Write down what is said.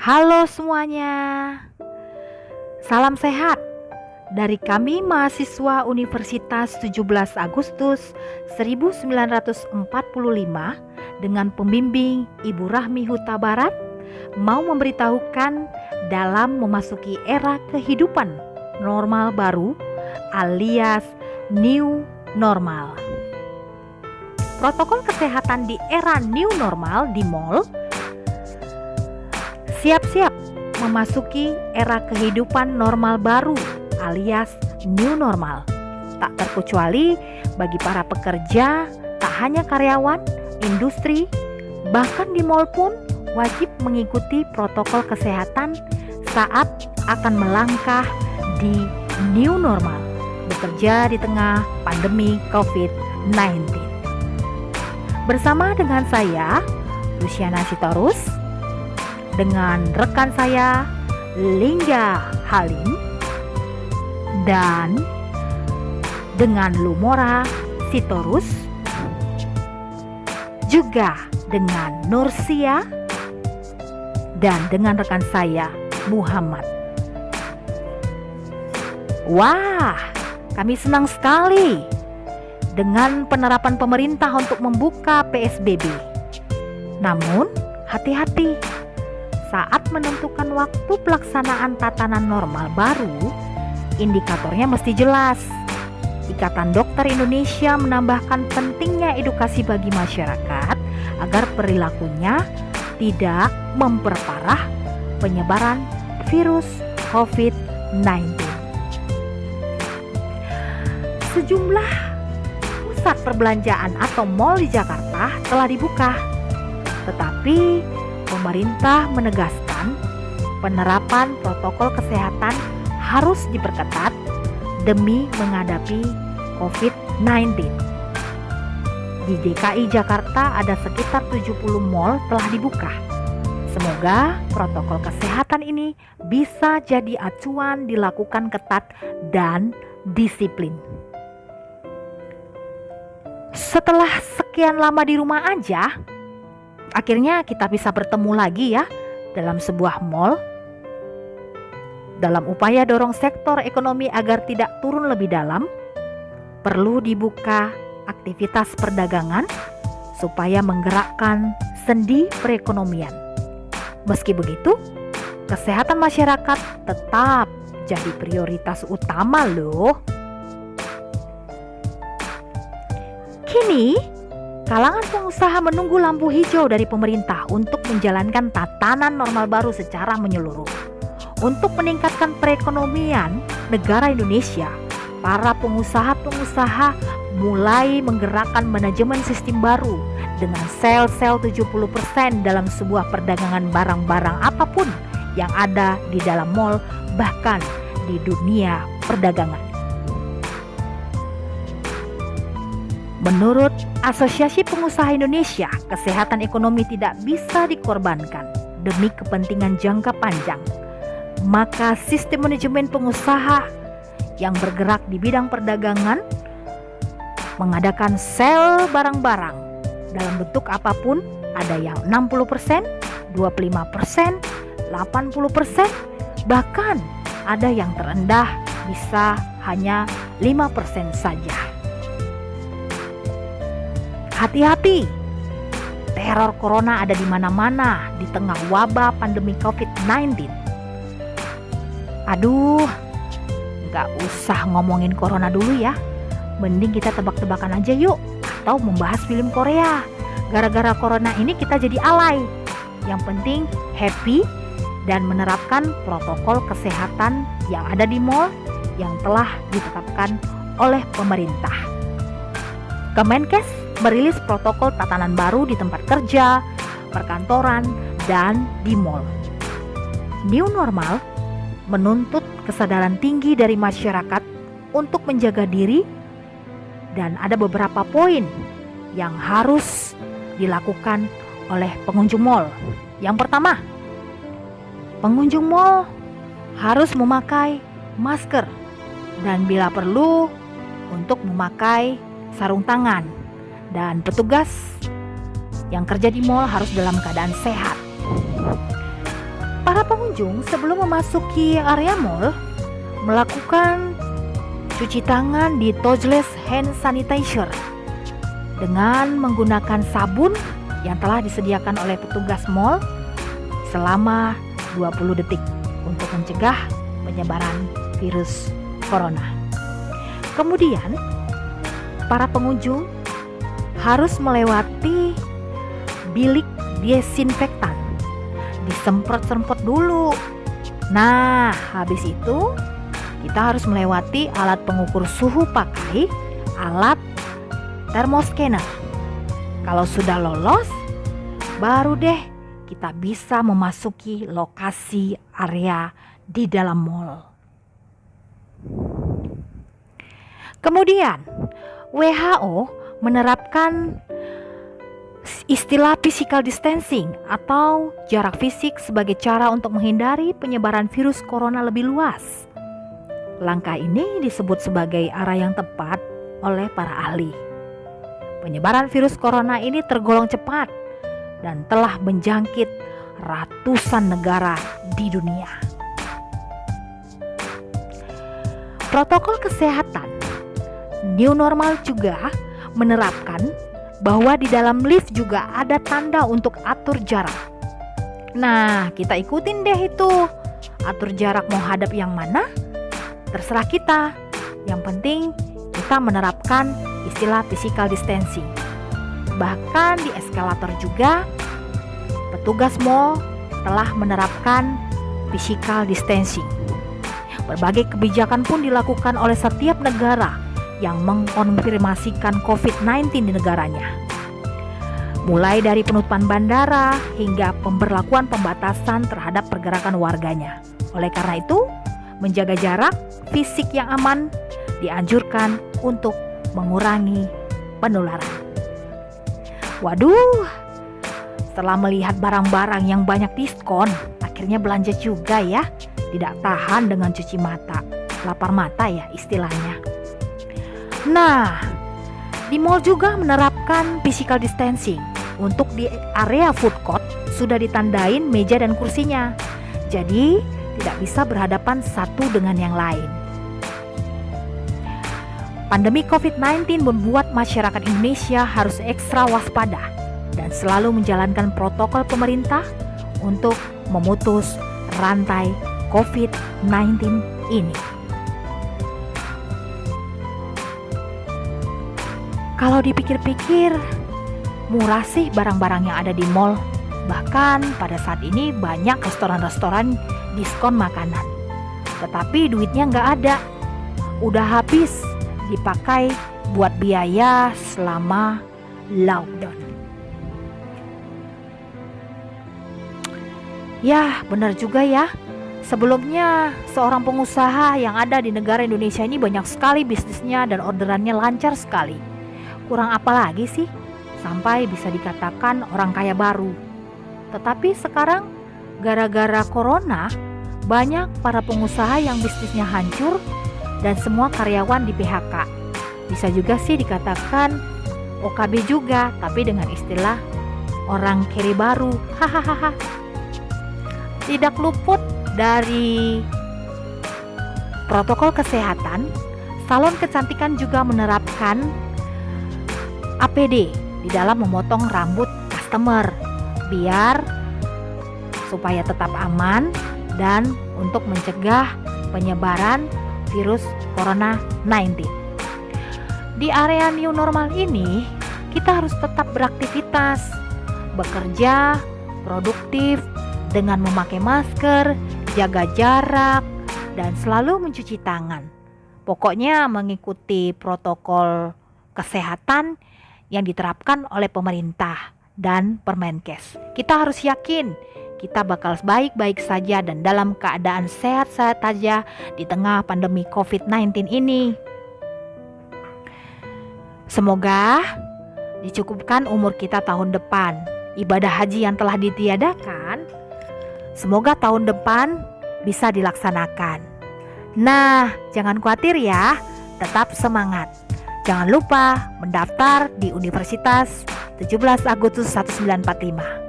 Halo semuanya, salam sehat dari kami mahasiswa Universitas 17 Agustus 1945 dengan pembimbing Ibu Rahmi Huta Barat mau memberitahukan dalam memasuki era kehidupan normal baru alias new normal. Protokol kesehatan di era new normal di mall siap-siap memasuki era kehidupan normal baru alias new normal. Tak terkecuali bagi para pekerja, tak hanya karyawan, industri, bahkan di mall pun wajib mengikuti protokol kesehatan saat akan melangkah di new normal, bekerja di tengah pandemi COVID-19. Bersama dengan saya, Luciana Sitorus, dengan rekan saya Lingga Halim dan dengan Lumora Sitorus, juga dengan Nursia dan dengan rekan saya Muhammad. Wah, kami senang sekali dengan penerapan pemerintah untuk membuka PSBB. Namun, hati-hati saat menentukan waktu pelaksanaan tatanan normal baru, indikatornya mesti jelas. Ikatan Dokter Indonesia menambahkan pentingnya edukasi bagi masyarakat agar perilakunya tidak memperparah penyebaran virus COVID-19. Sejumlah pusat perbelanjaan atau mal di Jakarta telah dibuka, tetapi pemerintah menegaskan penerapan protokol kesehatan harus diperketat demi menghadapi COVID-19. Di DKI Jakarta ada sekitar 70 mal telah dibuka. Semoga protokol kesehatan ini bisa jadi acuan dilakukan ketat dan disiplin. Setelah sekian lama di rumah aja, akhirnya kita bisa bertemu lagi ya dalam sebuah mall. Dalam upaya dorong sektor ekonomi agar tidak turun lebih dalam, perlu dibuka aktivitas perdagangan supaya menggerakkan sendi perekonomian. Meski begitu, kesehatan masyarakat tetap jadi prioritas utama loh. Kini, kalangan pengusaha menunggu lampu hijau dari pemerintah untuk menjalankan tatanan normal baru secara menyeluruh. Untuk meningkatkan perekonomian negara Indonesia, para pengusaha-pengusaha mulai menggerakkan manajemen sistem baru dengan sel-sel 70% dalam sebuah perdagangan barang-barang apapun yang ada di dalam mall, bahkan di dunia perdagangan. Menurut Asosiasi Pengusaha Indonesia, kesehatan ekonomi tidak bisa dikorbankan demi kepentingan jangka panjang. Maka sistem manajemen pengusaha yang bergerak di bidang perdagangan mengadakan sel barang-barang dalam bentuk apapun, ada yang 60%, 25%, 80%, bahkan ada yang terendah bisa hanya 5% saja. Hati-hati, teror corona ada di mana-mana di tengah wabah pandemi COVID-19. Aduh, gak usah ngomongin corona dulu ya. Mending kita tebak-tebakan aja yuk, atau membahas film Korea. Gara-gara corona ini kita jadi alay. Yang penting happy dan menerapkan protokol kesehatan yang ada di mall yang telah ditetapkan oleh pemerintah. Kemenkes merilis protokol tatanan baru di tempat kerja, perkantoran, dan di mall. New normal menuntut kesadaran tinggi dari masyarakat untuk menjaga diri, dan ada beberapa poin yang harus dilakukan oleh pengunjung mall. Yang pertama, pengunjung mall harus memakai masker dan bila perlu untuk memakai sarung tangan, dan petugas yang kerja di mall harus dalam keadaan sehat. Para pengunjung sebelum memasuki area mall melakukan cuci tangan di touchless hand sanitizer dengan menggunakan sabun yang telah disediakan oleh petugas mall selama 20 detik untuk mencegah penyebaran virus corona. Kemudian, para pengunjung harus melewati bilik desinfektan. Disemprot-semprot dulu. Nah, habis itu kita harus melewati alat pengukur suhu pakai alat thermoscanner. Kalau sudah lolos, baru deh kita bisa memasuki lokasi area di dalam mall. Kemudian, WHO menerapkan istilah physical distancing atau jarak fisik sebagai cara untuk menghindari penyebaran virus corona lebih luas. Langkah ini disebut sebagai arah yang tepat oleh para ahli. Penyebaran virus corona ini tergolong cepat dan telah menjangkit ratusan negara di dunia. Protokol kesehatan new normal juga menerapkan bahwa di dalam lift juga ada tanda untuk atur jarak. Nah, kita ikutin deh itu. Atur jarak mau hadap yang mana? Terserah kita. Yang penting kita menerapkan istilah physical distancing. Bahkan di eskalator juga petugas mall telah menerapkan physical distancing. Berbagai kebijakan pun dilakukan oleh setiap negara yang mengkonfirmasikan COVID-19 di negaranya. Mulai dari penutupan bandara hingga pemberlakuan pembatasan terhadap pergerakan warganya. Oleh karena itu, menjaga jarak fisik yang aman dianjurkan untuk mengurangi penularan. Waduh, setelah melihat barang-barang yang banyak diskon, akhirnya belanja juga ya. Tidak tahan dengan cuci mata, lapar mata ya istilahnya. Nah, di mall juga menerapkan physical distancing. Untuk di area food court sudah ditandain meja dan kursinya. Jadi, tidak bisa berhadapan satu dengan yang lain. Pandemi COVID-19 membuat masyarakat Indonesia harus ekstra waspada dan selalu menjalankan protokol pemerintah untuk memutus rantai COVID-19 ini. Kalau dipikir-pikir, murah sih barang-barang yang ada di mall. Bahkan pada saat ini banyak restoran-restoran diskon makanan. Tetapi duitnya nggak ada. Udah habis dipakai buat biaya selama lockdown. Ya, benar juga ya. Sebelumnya, seorang pengusaha yang ada di negara Indonesia ini banyak sekali bisnisnya dan orderannya lancar sekali. Kurang apa lagi sih? Sampai bisa dikatakan orang kaya baru. Tetapi sekarang, gara-gara corona, banyak para pengusaha yang bisnisnya hancur dan semua karyawan di PHK. Bisa juga sih dikatakan OKB juga, tapi dengan istilah orang kere baru. Hahaha. Tidak luput dari protokol kesehatan, salon kecantikan juga menerapkan APD di dalam memotong rambut customer biar supaya tetap aman dan untuk mencegah penyebaran virus corona 19. Di area new normal ini, kita harus tetap beraktivitas, bekerja, produktif dengan memakai masker, jaga jarak, dan selalu mencuci tangan. Pokoknya mengikuti protokol kesehatan yang diterapkan oleh pemerintah dan Permenkes. Kita harus yakin kita bakal baik-baik saja dan dalam keadaan sehat-sehat saja di tengah pandemi COVID-19 ini. Semoga dicukupkan umur kita tahun depan. Ibadah haji yang telah ditiadakan, semoga tahun depan bisa dilaksanakan. Nah, jangan khawatir ya, tetap semangat. Jangan lupa mendaftar di Universitas 17 Agustus 1945.